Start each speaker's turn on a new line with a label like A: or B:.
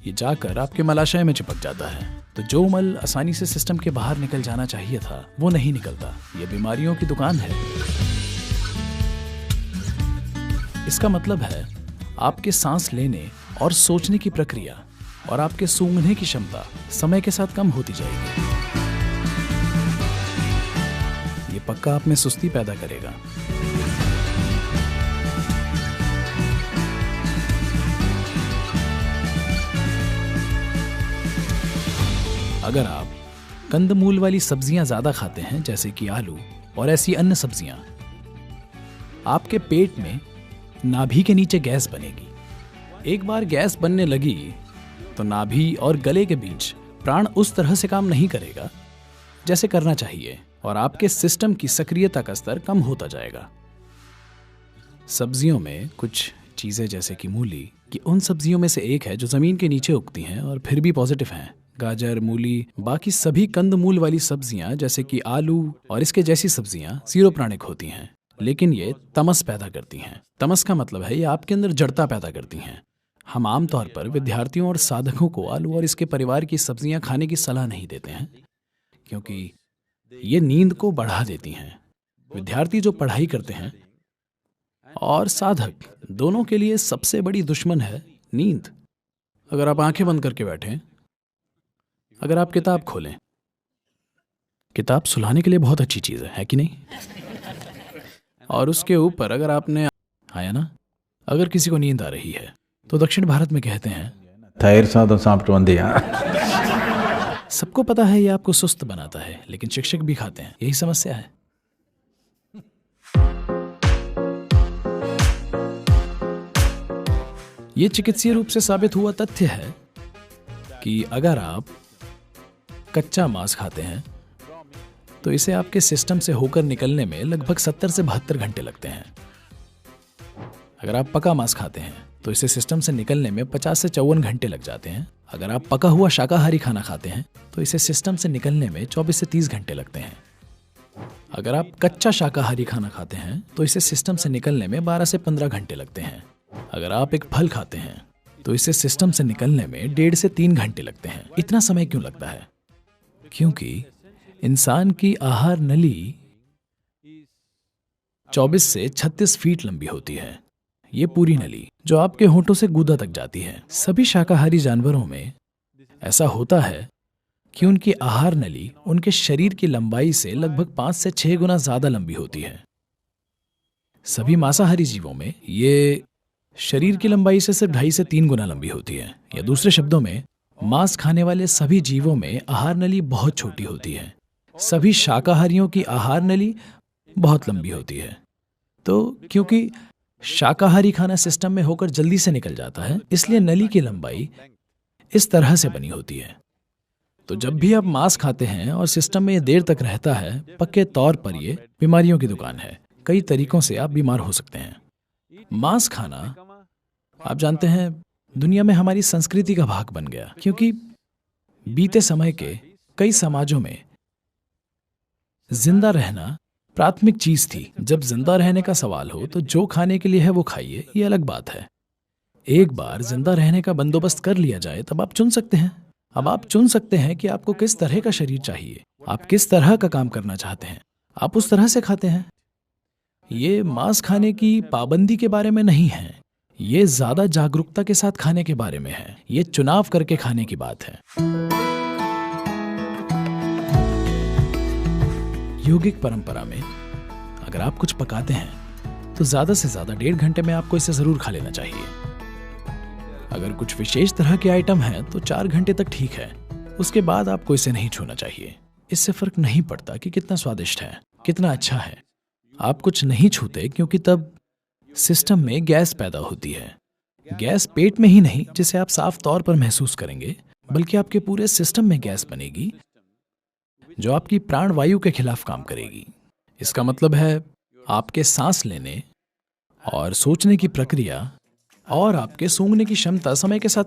A: ये जाकर आपके मलाशय में चिपक जाता है। तो जो मल आसानी से सिस्टम के बाहर निकल जाना चाहिए था वो नहीं निकलता। ये बीमारियों की दुकान है। इसका मतलब है आपके सांस लेने और सोचने की प्रक्रिया और आपके सूंघने की क्षमता समय के साथ कम होती जाएगी। ये पक्का आप में सुस्ती पैदा करेगा। अगर आप कंदमूल वाली सब्जियां ज्यादा खाते हैं, जैसे कि आलू और ऐसी अन्य सब्जियां, आपके पेट में नाभि के नीचे गैस बनेगी। एक बार गैस बनने लगी तो नाभि और गले के बीच प्राण उस तरह से काम नहीं करेगा जैसे करना चाहिए और आपके सिस्टम की सक्रियता का स्तर कम होता जाएगा। सब्जियों में कुछ चीजें जैसे कि मूली, कि उन सब्जियों में से एक है जो जमीन के नीचे उगती हैं और फिर भी पॉजिटिव हैं। गाजर, मूली, बाकी सभी कंदमूल वाली सब्जियां जैसे कि आलू और इसके जैसी सब्जियां जीरो प्राणिक होती हैं, लेकिन ये तमस पैदा करती हैं। तमस का मतलब है ये आपके अंदर जड़ता पैदा करती हैं। हम आमतौर पर विद्यार्थियों और साधकों को आलू और इसके परिवार की सब्जियां खाने की सलाह नहीं देते हैं, क्योंकि ये नींद को बढ़ा देती हैं। विद्यार्थी जो पढ़ाई करते हैं और साधक दोनों के लिए सबसे बड़ी दुश्मन है नींद। अगर आप आंखें बंद करके बैठें, अगर आप किताब खोलें, किताब सुलाने के लिए बहुत अच्छी चीज़ है कि नहीं? और उसके ऊपर अगर आपने आया ना, अगर किसी को नींद आ रही है तो दक्षिण भारत में कहते हैं
B: तैर साधो साप्ट वंदिया।
A: सबको पता है ये आपको सुस्त बनाता है, लेकिन शिक्षक भी खाते हैं। यही समस्या है। ये चिकित्सीय रूप से साबित हुआ तथ्य है कि अगर आप कच्चा मांस खाते हैं तो इसे आपके सिस्टम से होकर निकलने में लगभग 70 से 72 घंटे लगते हैं। अगर आप पका मांस खाते हैं तो इसे सिस्टम से निकलने में 50 से 54 घंटे लग जाते हैं। अगर आप पका हुआ शाकाहारी खाना खाते हैं तो इसे सिस्टम से निकलने में 24 से 30 घंटे लगते हैं। अगर आप कच्चा शाकाहारी खाना खाते हैं तो इसे सिस्टम से निकलने में 12 से 15 घंटे लगते हैं। अगर आप एक फल खाते हैं तो इसे सिस्टम से निकलने में 1.5 से 3 घंटे लगते हैं। इतना समय क्यों लगता है? क्योंकि इंसान की आहार नली 24 से 36 फीट लंबी होती है। ये पूरी नली जो आपके होंठों से गूदा तक जाती है। सभी शाकाहारी जानवरों में ऐसा होता है कि उनकी आहार नली उनके शरीर की लंबाई से लगभग 5 से 6 गुना ज्यादा लंबी होती है। सभी मांसाहारी जीवों में ये शरीर की लंबाई से सिर्फ 2.5 से 3 गुना लंबी होती है। या दूसरे शब्दों में, मांस खाने वाले सभी जीवों में आहार नली बहुत छोटी होती है। सभी शाकाहारियों की आहार नली बहुत लंबी होती है। तो क्योंकि शाकाहारी खाना सिस्टम में होकर जल्दी से निकल जाता है, इसलिए नली की लंबाई इस तरह से बनी होती है। तो जब भी आप मांस खाते हैं और सिस्टम में ये देर तक रहता है, पक्के तौर पर ये बीमारियों की दुकान है। कई तरीकों से आप बीमार हो सकते हैं। मांस खाना, आप जानते हैं, दुनिया में हमारी संस्कृति का भाग बन गया, क्योंकि बीते समय के कई समाजों में जिंदा रहना प्राथमिक चीज थी। जब जिंदा रहने का सवाल हो तो जो खाने के लिए है वो खाइए, ये अलग बात है। एक बार जिंदा रहने का बंदोबस्त कर लिया जाए तब आप चुन सकते हैं। अब आप चुन सकते हैं कि आपको किस तरह का शरीर चाहिए, आप किस तरह का काम करना चाहते हैं, आप उस तरह से खाते हैं। ये मांस खाने की पाबंदी के बारे में नहीं है, ये ज्यादा जागरूकता के साथ खाने के बारे में है। ये चुनाव करके खाने की बात है। यौगिक परंपरा में अगर आप कुछ पकाते हैं तो ज्यादा से ज्यादा 1.5 घंटे में आपको इसे जरूर खा लेना चाहिए। अगर कुछ विशेष तरह के आइटम हैं तो 4 घंटे तक ठीक है, उसके बाद आपको इसे नहीं छूना चाहिए। इससे फर्क नहीं पड़ता कि कितना स्वादिष्ट है, कितना अच्छा है। आप कुछ नहीं छूते क्योंकि तब सिस्टम में गैस पैदा होती है। गैस पेट में ही नहीं, जिसे आप साफ तौर पर महसूस करेंगे, बल्कि आपके पूरे सिस्टम में गैस बनेगी जो आपकी प्राण वायु के खिलाफ काम करेगी। इसका मतलब है आपके सांस लेने और सोचने की प्रक्रिया और आपके सूंघने की क्षमता समय के साथ